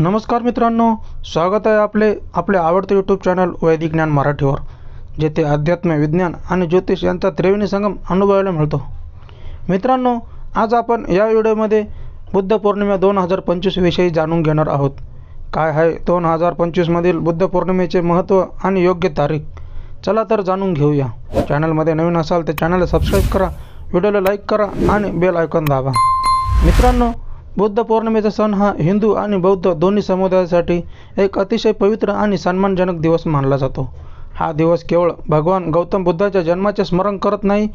नमस्कार मित्रांनो, स्वागत आहे आपले आवडते यूट्यूब चॅनल वैदिक ज्ञान मराठीवर, जेथे अध्यात्म, विज्ञान आणि ज्योतिष यांचा त्रिवेणी संगम अनुभवायला मिळतो। मित्रांनो, आज आपण या व्हिडिओमध्ये बुद्ध पौर्णिमा 2025 विषयी जाणून घेणार आहोत। काय आहे 2025 मधील बुद्ध पौर्णिमेचे महत्त्व आणि योग्य तारीख? चला तर जाणून घेऊया। चॅनलमध्ये नवीन असाल तर चॅनलला सबस्क्राईब करा, व्हिडिओला लाईक करा आणि बेल आयकॉन दाबा। मित्रांनो, बुद्ध पौर्णिमेचा सण हा हिंदू आणि बौद्ध दोन्ही समुदायासाठी एक अतिशय पवित्र आणि सन्मानजनक दिवस मानला जातो। हा दिवस केवळ भगवान गौतम बुद्धाच्या जन्माचे स्मरण करत नाही,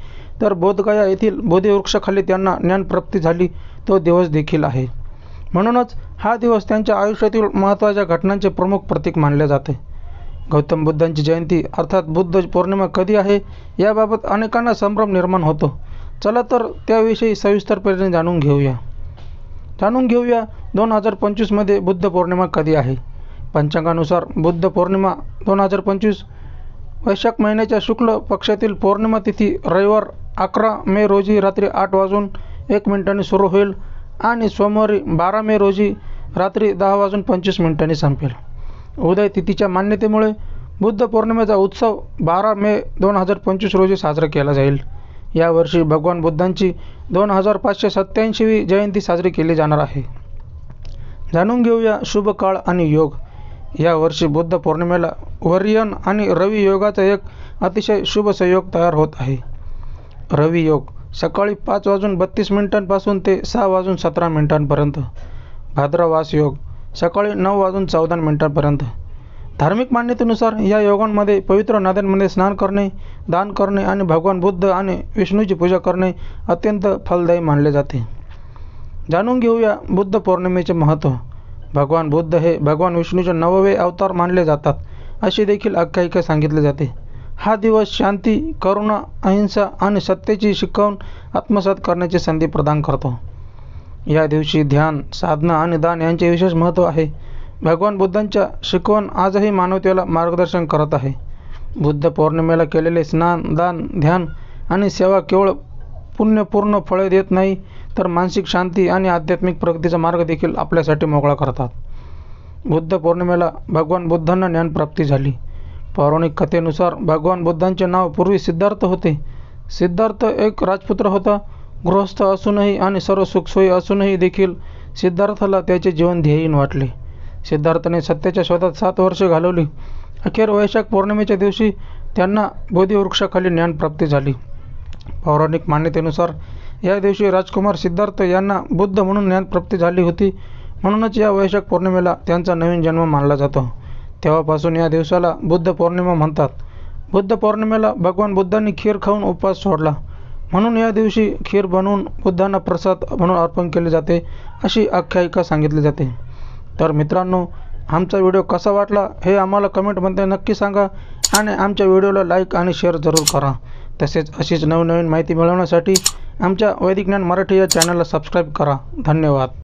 तर बोधगया येथील बोधिवृक्षाखाली त्यांना ज्ञानप्राप्ती झाली तो दिवस देखील आहे। म्हणूनच हा दिवस त्यांच्या आयुष्यातील महत्त्वाच्या घटनांचे प्रमुख प्रतीक मानले जाते। गौतम बुद्धांची जयंती अर्थात बुद्ध पौर्णिमा कधी आहे याबाबत अनेकांना संभ्रम निर्माण होतो। चला तर त्याविषयी सविस्तरपणे जाणून घेऊया। 2025 मध्ये बुद्ध पौर्णिमा कधी आहे? पंचांगानुसार बुद्ध पौर्णिमा 2025 वैशाख महिन्याच्या शुक्ल पक्षातील पौर्णिमा तिथी रविवार 11 मे रोजी रात्री 8:01 सुरू होईल आणि सोमवारी 12 मे रोजी रात्री 10:25 संपेल। उदय तिथीच्या मान्यतेमुळे बुद्ध पौर्णिमेचा उत्सव 12 मे 2025 रोजी साजरा केला जाईल। यावर्षी भगवान बुद्धांची 2587वी जयंती साजरी केली जाणार आहे। जाणून घेऊया शुभ काळ आणि योग। यावर्षी बुद्ध पौर्णिमेला वर्यन आणि रवी योगाचा एक अतिशय शुभ संयोग तयार होत आहे। रवी योग सकाळी 5:32 पासून ते 6:17 पर्यंत। भाद्रवास योग सकाळी 9:14 पर्यंत। धार्मिक मान्यतेनुसार या योगांमध्ये पवित्र नद्यांमध्ये स्नान करणे, दान करणे आणि भगवान बुद्ध आणि विष्णूची पूजा करणे अत्यंत फलदायी मानले जाते। जाणून घेऊया बुद्ध पौर्णिमेचे महत्त्व। भगवान बुद्ध हे भगवान विष्णूचे 9वे अवतार मानले जातात, अशी देखील आख्यायिका सांगितली जाते। हा दिवस शांती, करुणा, अहिंसा आणि सत्तेची शिकवण आत्मसात करण्याची संधी प्रदान करतो। या दिवशी ध्यान, साधना आणि दान यांचे विशेष महत्त्व आहे। भगवान बुद्धांच्या शिकवण आजही मानवतेला मार्गदर्शन करत आहे। बुद्ध पौर्णिमेला केलेले स्नान, दान, ध्यान आणि सेवा केवळ पुण्यपूर्ण फळे देत नाही, तर मानसिक शांती आणि आध्यात्मिक प्रगतीचा मार्ग देखील आपल्यासाठी मोकळा करतात। बुद्ध पौर्णिमेला भगवान बुद्धांना ज्ञानप्राप्ती झाली। पौराणिक कथेनुसार भगवान बुद्धांचे नाव पूर्वी सिद्धार्थ होते। सिद्धार्थ एक राजपुत्र होता। गृहस्थ असूनही आणि सर्व सुखसोयी असूनही देखील सिद्धार्थाला त्याचे जीवन ध्येयहीन वाटले। सिद्धार्थने सत्याच्या शोधात 7 वर्षे घालवली। अखेर वैशाख पौर्णिमेच्या दिवशी त्यांना बोधिवृक्षाखाली ज्ञानप्राप्ती झाली। पौराणिक मान्यतेनुसार या दिवशी राजकुमार सिद्धार्थ यांना बुद्ध म्हणून ज्ञानप्राप्ती झाली होती। म्हणूनच या वैशाख पौर्णिमेला त्यांचा नवीन जन्म मानला जातो। तेव्हापासून या दिवसाला बुद्ध पौर्णिमा म्हणतात। बुद्ध पौर्णिमेला भगवान बुद्धांनी खीर खाऊन उपवास सोडला, म्हणून या दिवशी खीर बनवून बुद्धांना प्रसाद म्हणून अर्पण केले जाते, अशी आख्यायिका सांगितली जाते। तर मित्रांनो, आमचा व्हिडिओ कसा वाटला हे आम्हाला कमेंटमध्ये नक्की सांगा आणि आमच्या व्हिडिओला लाईक आणि शेअर जरूर करा। तसेच अशीच नवनवीन माहिती मिळवण्यासाठी आमच्या वैदिक ज्ञान मराठी या चॅनलला सबस्क्राईब करा। धन्यवाद।